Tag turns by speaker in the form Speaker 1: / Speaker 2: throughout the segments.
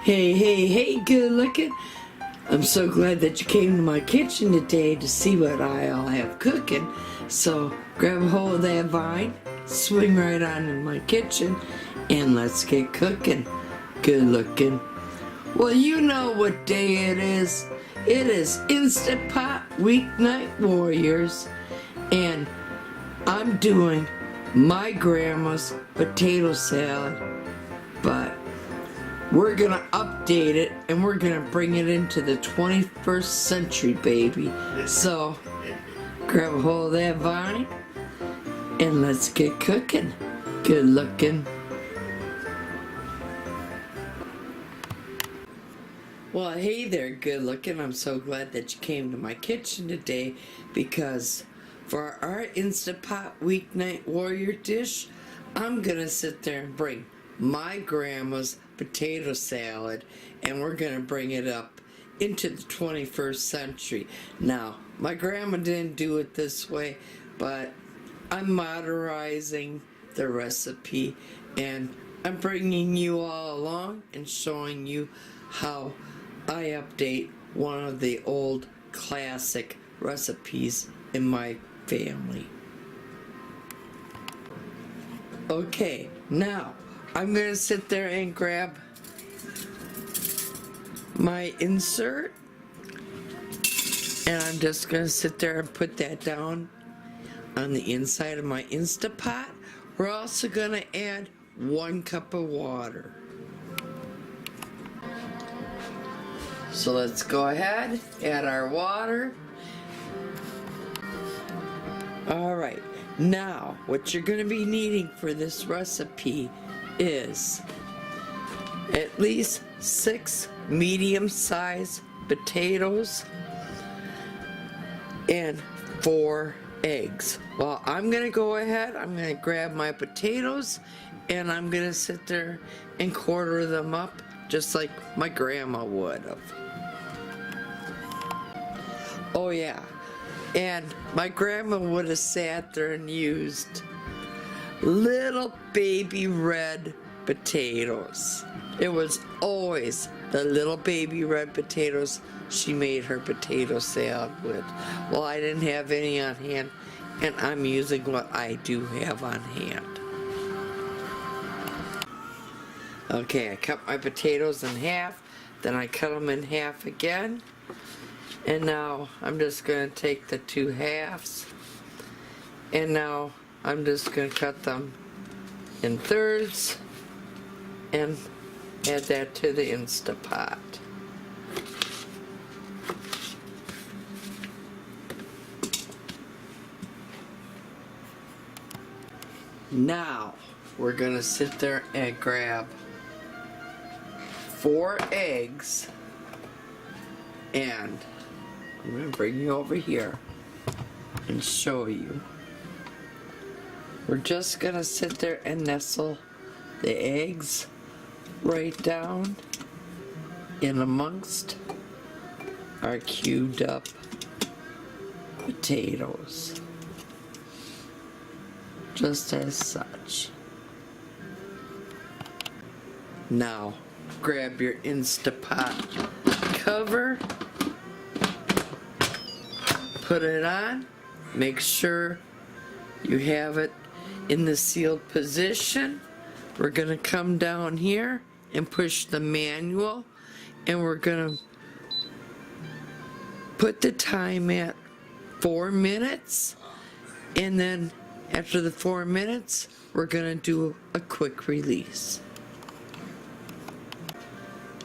Speaker 1: Hey, hey, hey, good looking. I'm so glad that you came to my kitchen today to see what I all have cooking. So grab a hold of that vine, swing right on in my kitchen, and let's get cooking. Good looking. Well, you know what day it is. It is Instant Pot Weeknight Warriors, and I'm doing my grandma's potato salad, but we're gonna update it and we're gonna bring it into the 21st century, baby. So grab a hold of that vine and let's get cooking. Good looking. Well, hey there, good looking. I'm so glad that you came to my kitchen today because for our Instant Pot Weeknight Warrior dish, I'm gonna sit there and bring my grandma's potato salad and we're gonna bring it up into the 21st century. Now, my grandma didn't do it this way, but I'm modernizing the recipe and I'm bringing you all along and showing you how I update one of the old classic recipes in my family. Okay, now I'm going to sit there and grab my insert and I'm just going to sit there and put that down on the inside of my Instant Pot. We're also going to add 1 cup of water. So let's go ahead, add our water. Alright, now what you're going to be needing for this recipe is at least 6 medium-sized potatoes and 4 eggs. Well, I'm going to go ahead, I'm going to grab my potatoes and I'm going to sit there and quarter them up just like my grandma would have. Oh yeah, and my grandma would have sat there and used little baby red potatoes. It was always the little baby red potatoes she made her potato salad with. Well, I didn't have any on hand, and I'm using what I do have on hand. Okay, I cut my potatoes in half, then I cut them in half again. And now I'm just going to take the 2 halves and now I'm just going to cut them in thirds and add that to the Instant Pot. Now we're going to sit there and grab 4 eggs and I'm going to bring you over here and show you. We're just going to sit there and nestle the eggs right down in amongst our cubed up potatoes. Just as such. Now, grab your Instant Pot cover. Put it on, make sure you have it in the sealed position. We're going to come down here and push the manual and we're going to put the time at 4 minutes and then after the 4 minutes we're going to do a quick release.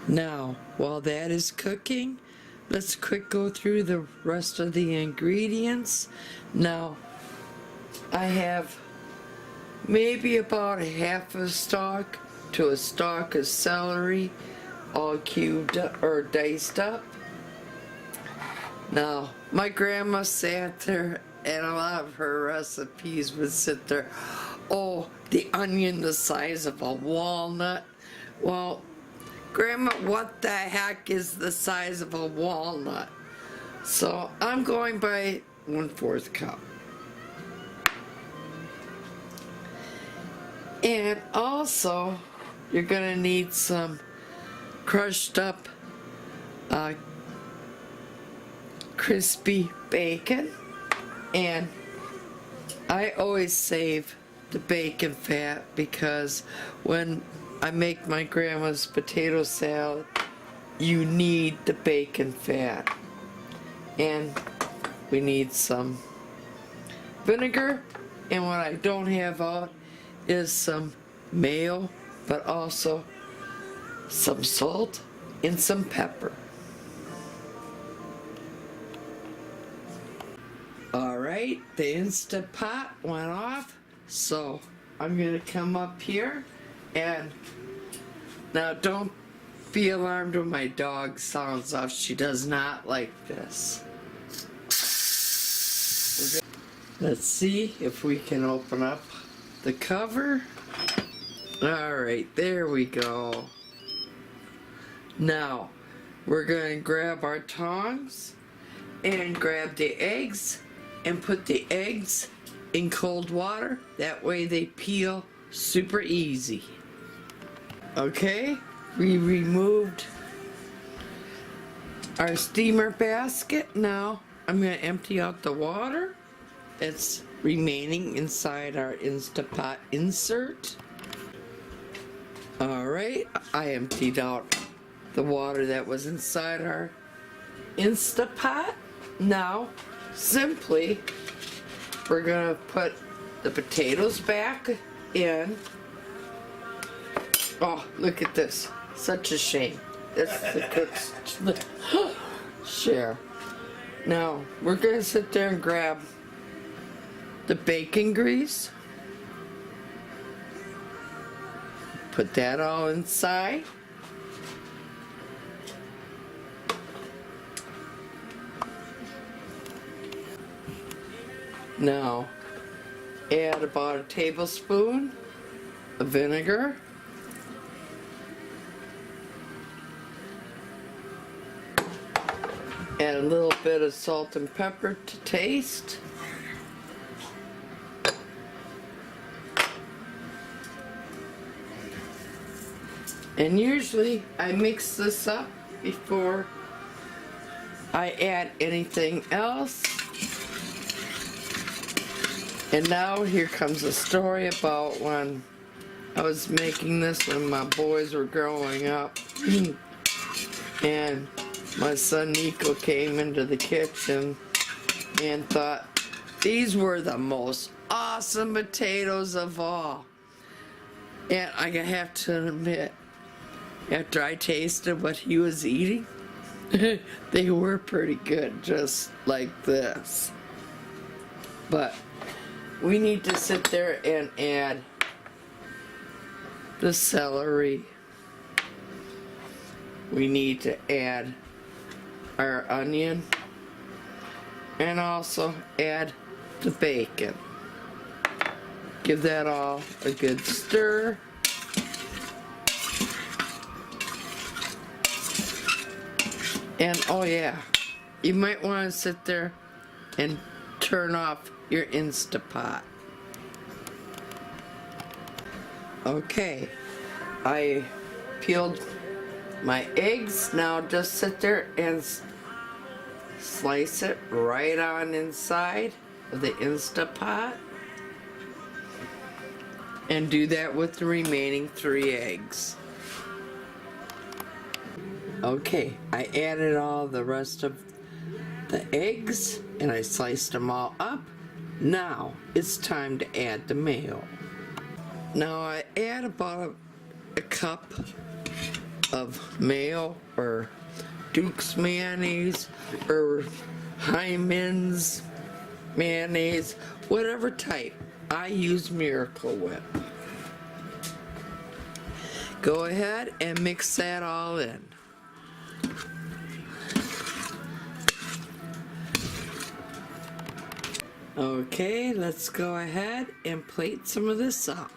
Speaker 1: Now, while that is cooking, let's quick go through the rest of the ingredients. Now, I have maybe about a half a stalk to a stalk of celery, all cubed or diced up. Now, my grandma sat there and a lot of her recipes would sit there, oh, the onion the size of a walnut. Well, Grandma, what the heck is the size of a walnut? So I'm going by 1/4 cup. And also, you're going to need some crushed up crispy bacon, and I always save the bacon fat because when I make my grandma's potato salad, you need the bacon fat. And we need some vinegar, and what I don't have out is some mayo, but also some salt and some pepper. Alright, the Instant Pot went off, so I'm going to come up here, and now don't be alarmed when my dog sounds off. She does not like this. Let's see if we can open up the cover. Alright, there we go. Now, we're going to grab our tongs and grab the eggs and put the eggs in cold water. That way they peel super easy. Okay, we removed our steamer basket. Now I'm going to empty out the water that's remaining inside our Instant Pot insert. Alright, I emptied out the water that was inside our Instant Pot. Now, simply, we're going to put the potatoes back in. Oh, look at this. Such a shame. That's the cook's share. Now, we're going to sit there and grab the bacon grease. Put that all inside. Now, add about a tablespoon of vinegar. Add a little bit of salt and pepper to taste. And usually I mix this up before I add anything else. And now here comes a story about when I was making this when my boys were growing up. And my son Nico came into the kitchen and thought these were the most awesome potatoes of all. And I have to admit, after I tasted what he was eating, they were pretty good, just like this. But we need to sit there and add the celery. We need to add our onion and also add the bacon. Give that all a good stir. And oh yeah, you might want to sit there and turn off your Instant Pot. Okay, I peeled my eggs. Now just sit there and slice it right on inside of the Instant Pot. And do that with the remaining 3 eggs. Okay, I added all the rest of the eggs and I sliced them all up. Now it's time to add the mayo. Now I add about a cup of mayo or Duke's mayonnaise or Hyman's mayonnaise, whatever type. I use Miracle Whip. Go ahead and mix that all in. Okay, let's go ahead and plate some of this up.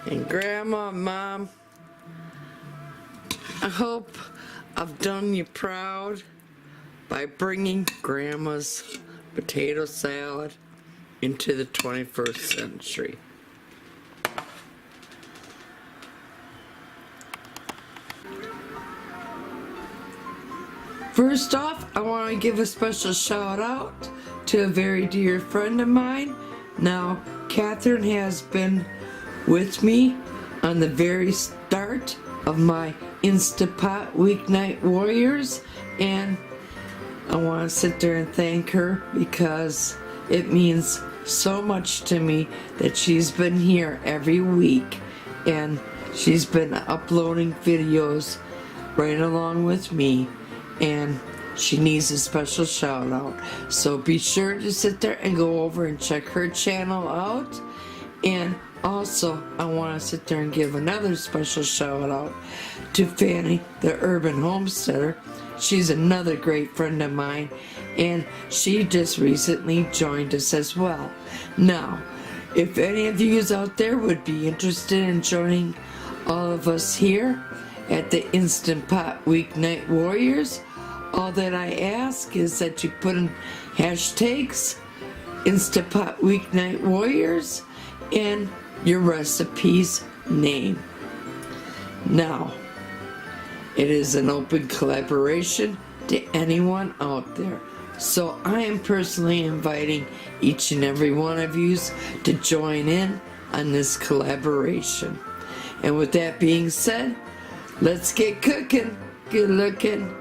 Speaker 1: And Grandma, Mom, I hope I've done you proud by bringing Grandma's potato salad into the 21st century. First off, I want to give a special shout out to a very dear friend of mine. Now, Catherine has been with me on the very start of my Instant Pot Weeknight Warriors, and I want to sit there and thank her because it means so much to me that she's been here every week and she's been uploading videos right along with me, and she needs a special shout out. So be sure to sit there and go over and check her channel out. And also, I want to sit there and give another special shout out to Fanny, the Urban Homesteader. She's another great friend of mine, and she just recently joined us as well. Now, if any of you out there would be interested in joining all of us here at the Instant Pot Weeknight Warriors, all that I ask is that you put in hashtags Instant Pot Weeknight Warriors and your recipe's name. Now, it is an open collaboration to anyone out there. So I am personally inviting each and every one of you to join in on this collaboration. And with that being said, let's get cooking. Good looking.